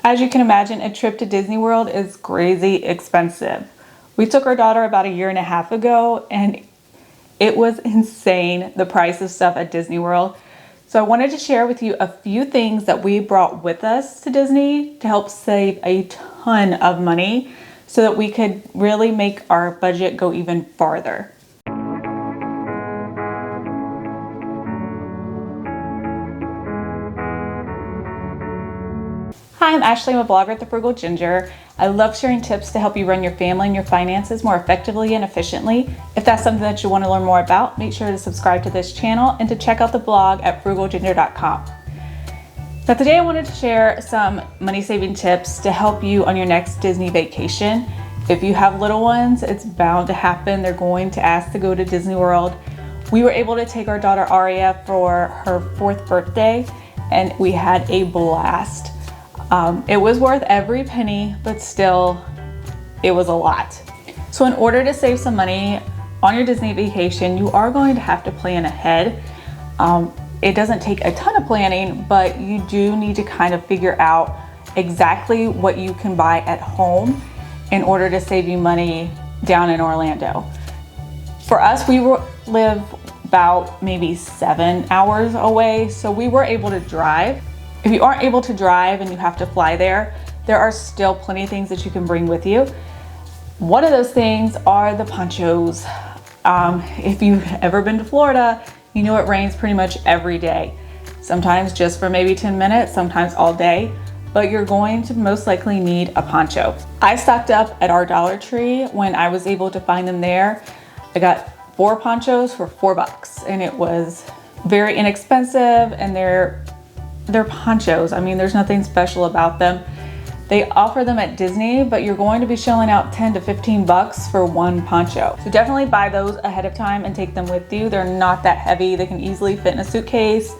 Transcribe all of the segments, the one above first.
As you can imagine, a trip to Disney World is crazy expensive. We took our daughter about a year and a half ago, and it was insane, the price of stuff at Disney World. So I wanted to share with you a few things that we brought with us to Disney to help save a ton of money so that we could really make our budget go even farther. Hi, I'm Ashley. I'm a blogger at The Frugal Ginger. I love sharing tips to help you run your family and your finances more effectively and efficiently. If that's something that you want to learn more about, make sure to subscribe to this channel and to check out the blog at frugalginger.com. So today I wanted to share some money-saving tips to help you on your next Disney vacation. If you have little ones, it's bound to happen. They're going to ask to go to Disney World. We were able to take our daughter Aria for her 4th birthday, and we had a blast. It was worth every penny, but still, it was a lot. So in order to save some money on your Disney vacation, you are going to have to plan ahead. It doesn't take a ton of planning, but you do need to kind of figure out exactly what you can buy at home in order to save you money down in Orlando. For us, we live about maybe 7 hours away, so we were able to drive. If you aren't able to drive and you have to fly there are still plenty of things that you can bring with you. One of those things are the ponchos. If you've ever been to Florida, you know it rains pretty much every day. Sometimes just for maybe 10 minutes, sometimes all day, but you're going to most likely need a poncho. I stocked up at our Dollar Tree when I was able to find them there. I got 4 ponchos for $4, and it was very inexpensive, and they're ponchos. I mean, there's nothing special about them. They offer them at Disney, but you're going to be shelling out 10 to 15 bucks for one poncho. So definitely buy those ahead of time and take them with you. They're not that heavy. They can easily fit in a suitcase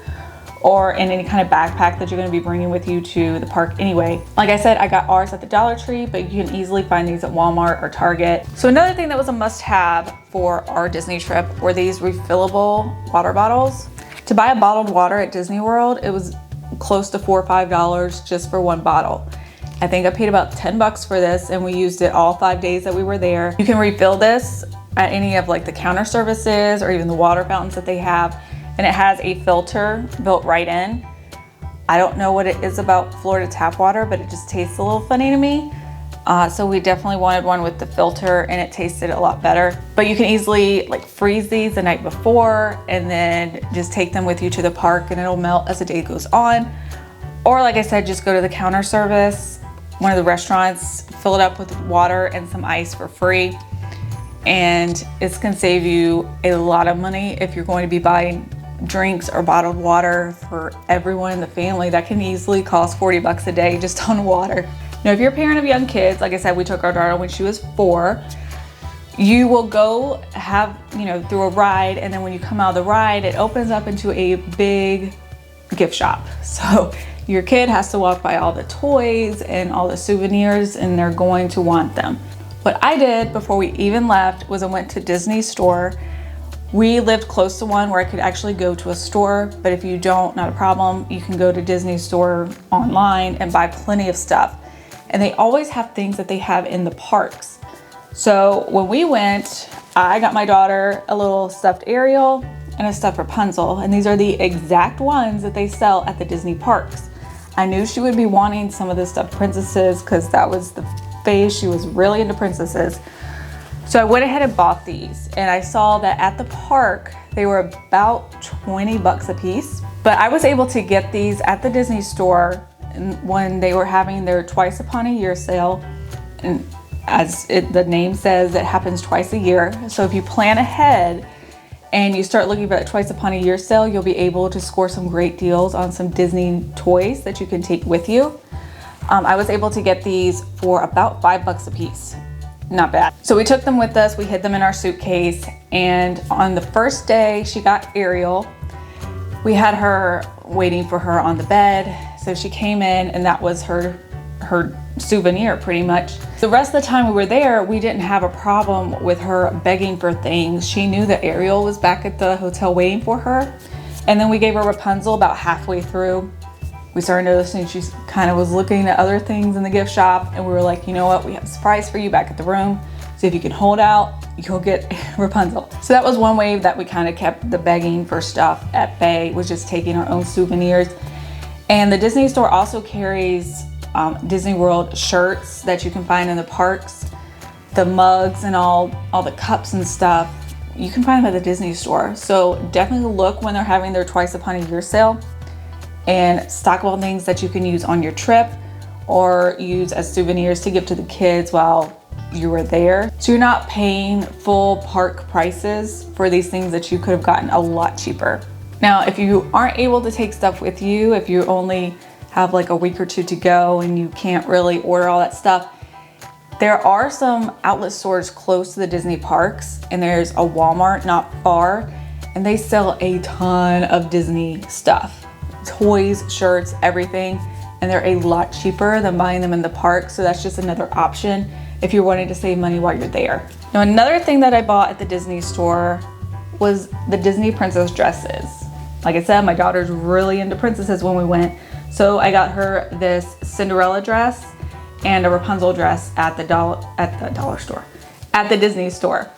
or in any kind of backpack that you're going to be bringing with you to the park anyway. Like I said, I got ours at the Dollar Tree, but you can easily find these at Walmart or Target. So another thing that was a must-have for our Disney trip were these refillable water bottles. To buy a bottled water at Disney World, it was close to $4 or $5 just for one bottle. I think I paid about 10 bucks for this, and we used it all 5 days that we were there. You can refill this at any of like the counter services or even the water fountains that they have, and it has a filter built right in. I don't know what it is about Florida tap water, but it just tastes a little funny to me. So we definitely wanted one with the filter, and it tasted a lot better. But you can easily like freeze these the night before and then just take them with you to the park, and it'll melt as the day goes on. Or like I said, just go to the counter service, one of the restaurants, fill it up with water and some ice for free. And it's gonna save you a lot of money if you're going to be buying drinks or bottled water for everyone in the family. That can easily cost 40 bucks a day just on water. Now, if you're a parent of young kids, like I said, we took our daughter when she was 4, you will go have, through a ride, and then when you come out of the ride, it opens up into a big gift shop. So your kid has to walk by all the toys and all the souvenirs, and they're going to want them. What I did before we even left was I went to Disney store. We lived close to one where I could actually go to a store, but if you don't, not a problem. You can go to Disney store online and buy plenty of stuff. And they always have things that they have in the parks. So when we went, I got my daughter a little stuffed Ariel and a stuffed Rapunzel, and these are the exact ones that they sell at the Disney parks. I knew she would be wanting some of the stuffed princesses because that was the phase. She was really into princesses. So I went ahead and bought these, and I saw that at the park, they were about 20 bucks a piece. But I was able to get these at the Disney store when they were having their twice upon a year sale. And as the name says, it happens twice a year. So if you plan ahead and you start looking for that twice upon a year sale, you'll be able to score some great deals on some Disney toys that you can take with you. I was able to get these for about 5 bucks a piece. Not bad. So we took them with us, we hid them in our suitcase, and on the first day she got Ariel. We had her waiting for her on the bed. So she came in, and that was her souvenir pretty much. The rest of the time we were there, we didn't have a problem with her begging for things. She knew that Ariel was back at the hotel waiting for her. And then we gave her Rapunzel about halfway through. we started noticing she kind of was looking at other things in the gift shop, and we were like, you know what, we have a surprise for you back at the room. So if you can hold out, you'll get Rapunzel. So that was one way that we kind of kept the begging for stuff at bay, was just taking our own souvenirs. And the Disney store also carries Disney World shirts that you can find in the parks. The mugs and all the cups and stuff, you can find them at the Disney store. So definitely look when they're having their twice upon a year sale, and stock up on things that you can use on your trip or use as souvenirs to give to the kids while you were there. So you're not paying full park prices for these things that you could have gotten a lot cheaper. Now, if you aren't able to take stuff with you, if you only have like a week or two to go and you can't really order all that stuff, there are some outlet stores close to the Disney parks, and there's a Walmart not far, and they sell a ton of Disney stuff. Toys, shirts, everything, and they're a lot cheaper than buying them in the park. So that's just another option if you're wanting to save money while you're there. Now, another thing that I bought at the Disney store was the Disney princess dresses. Like I said, my daughter's really into princesses when we went. So I got her this Cinderella dress and a Rapunzel dress at the Disney store.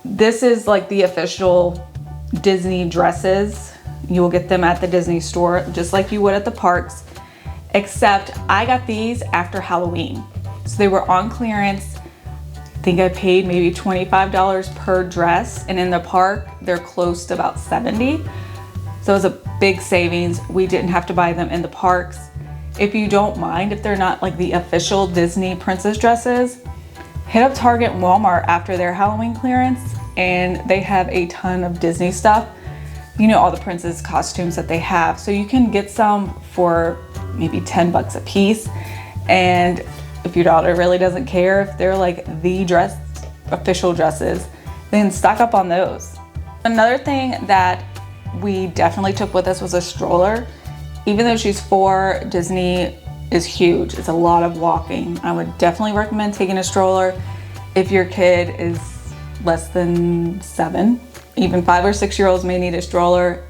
This is like the official Disney dresses. You will get them at the Disney store, just like you would at the parks, except I got these after Halloween. So they were on clearance. I think I paid maybe $25 per dress, and in the park, they're close to about $70. So it was a big savings. We didn't have to buy them in the parks. If you don't mind, if they're not like the official Disney princess dresses, hit up Target and Walmart after their Halloween clearance, and they have a ton of Disney stuff. You know, all the princess costumes that they have. So you can get some for maybe 10 bucks a piece. And if your daughter really doesn't care if they're like the official dresses, then stock up on those. Another thing that we definitely took with us was a stroller. Even though she's 4, Disney is huge. It's a lot of walking. I would definitely recommend taking a stroller if your kid is less than 7. Even 5 or 6 year olds may need a stroller.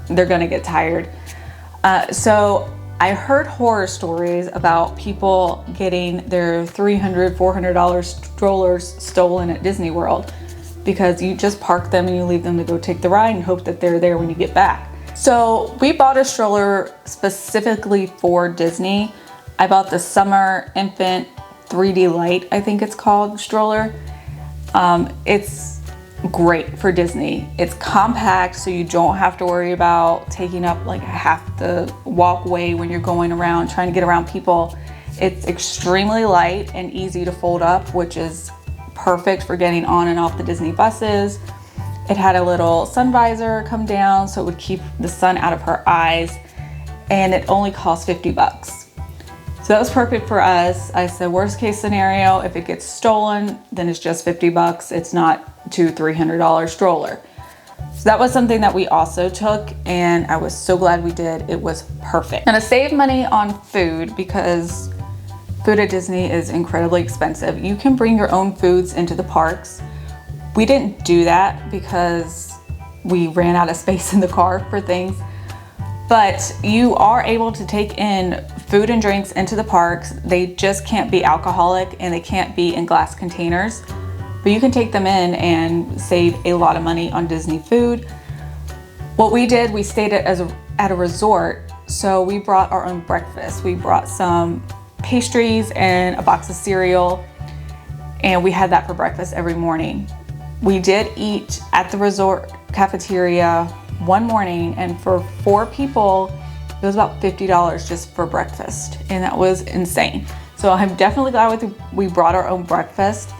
They're gonna get tired. So I heard horror stories about people getting their $300, $400 strollers stolen at Disney World, because you just park them and you leave them to go take the ride and hope that they're there when you get back. So we bought a stroller specifically for Disney. I bought the Summer Infant 3D Light, I think it's called, stroller. It's great for Disney. It's compact, so you don't have to worry about taking up like half the walkway when you're going around trying to get around people. It's extremely light and easy to fold up, which is perfect for getting on and off the Disney buses. It had a little sun visor come down so it would keep the sun out of her eyes, and it only cost 50 bucks. So that was perfect for us. I said, worst case scenario, if it gets stolen, then it's just 50 bucks. It's not $200-$300 stroller. So that was something that we also took, and I was so glad we did. It was perfect. And to save money on food, because food at Disney is incredibly expensive, you can bring your own foods into the parks. We didn't do that because we ran out of space in the car for things. But you are able to take in food and drinks into the parks. They just can't be alcoholic and they can't be in glass containers. But you can take them in and save a lot of money on Disney food. What we did, we stayed at a resort, so we brought our own breakfast. We brought some pastries and a box of cereal, and we had that for breakfast every morning. We did eat at the resort cafeteria one morning, and for 4 people, it was about $50 just for breakfast, and that was insane. So I'm definitely glad we brought our own breakfast.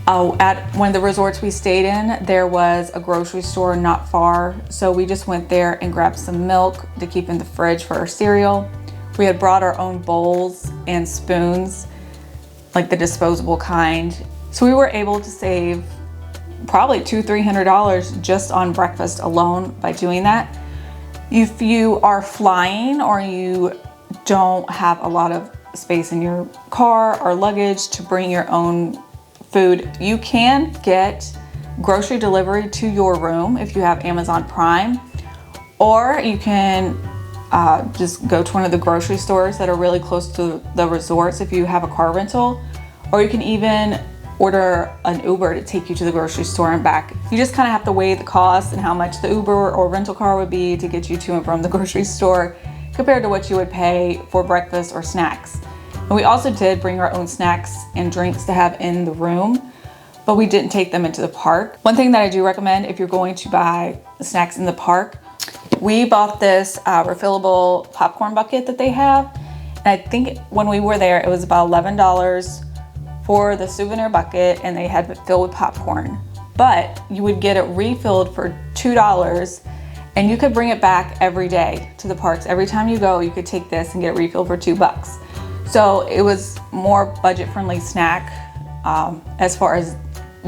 At one of the resorts we stayed in, there was a grocery store not far, so we just went there and grabbed some milk to keep in the fridge for our cereal. We had brought our own bowls and spoons, like the disposable kind. So we were able to save probably $200-$300 just on breakfast alone by doing that. If you are flying or you don't have a lot of space in your car or luggage to bring your own food, you can get grocery delivery to your room if you have Amazon Prime, or you can just go to one of the grocery stores that are really close to the resorts if you have a car rental, or you can even order an Uber to take you to the grocery store and back. You just kind of have to weigh the cost and how much the Uber or rental car would be to get you to and from the grocery store compared to what you would pay for breakfast or snacks. And we also did bring our own snacks and drinks to have in the room, but we didn't take them into the park. One thing that I do recommend if you're going to buy snacks in the park, we bought this refillable popcorn bucket that they have. And I think when we were there, it was about $11 for the souvenir bucket, and they had it filled with popcorn. But you would get it refilled for $2, and you could bring it back every day to the parks. Every time you go, you could take this and get it refilled for $2. So it was more budget-friendly snack as far as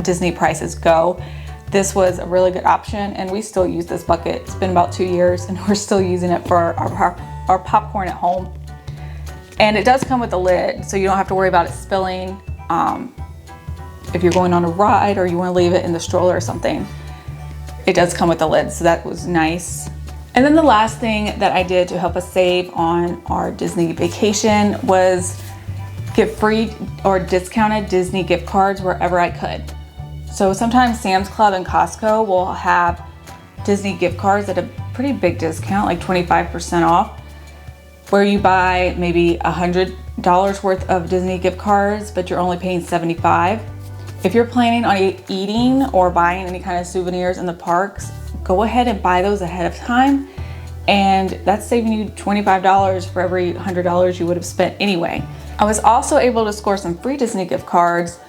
Disney prices go. This was a really good option, and we still use this bucket. It's been about 2 years, and we're still using it for our popcorn at home. And it does come with a lid, so you don't have to worry about it spilling. If you're going on a ride or you want to leave it in the stroller or something, it does come with a lid, so that was nice. And then the last thing that I did to help us save on our Disney vacation was get free or discounted Disney gift cards wherever I could. So sometimes Sam's Club and Costco will have Disney gift cards at a pretty big discount, like 25% off, where you buy maybe $100 worth of Disney gift cards, but you're only paying $75. If you're planning on eating or buying any kind of souvenirs in the parks, go ahead and buy those ahead of time. And that's saving you $25 for every $100 you would have spent anyway. I was also able to score some free Disney gift cards.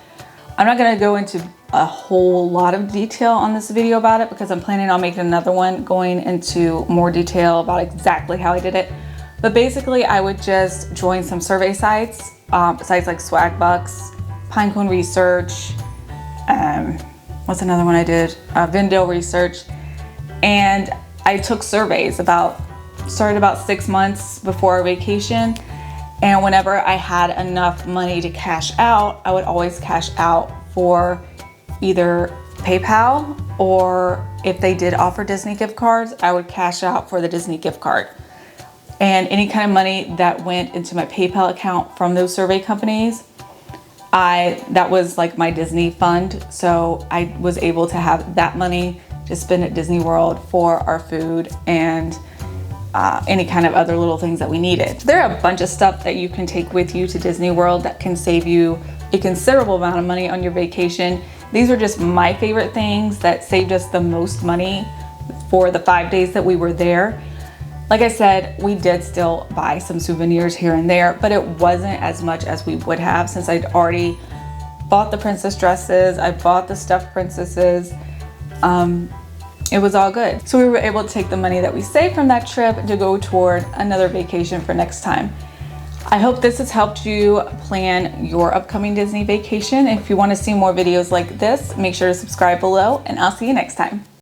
I'm not gonna go into a whole lot of detail on this video about it because I'm planning on making another one going into more detail about exactly how I did it. But basically, I would just join some survey sites, sites like Swagbucks, Pinecone Research, what's another one I did? Vendale Research. And I took surveys started about 6 months before our vacation. And whenever I had enough money to cash out, I would always cash out for either PayPal, or if they did offer Disney gift cards, I would cash out for the Disney gift card. And any kind of money that went into my PayPal account from those survey companies, that was like my Disney fund. So I was able to have that money to spend at Disney World for our food and any kind of other little things that we needed. There are a bunch of stuff that you can take with you to Disney World that can save you a considerable amount of money on your vacation. These are just my favorite things that saved us the most money for the 5 days that we were there. Like I said, we did still buy some souvenirs here and there, but it wasn't as much as we would have since I'd already bought the princess dresses, I bought the stuffed princesses. It was all good. So we were able to take the money that we saved from that trip to go toward another vacation for next time. I hope this has helped you plan your upcoming Disney vacation. If you want to see more videos like this, make sure to subscribe below, and I'll see you next time.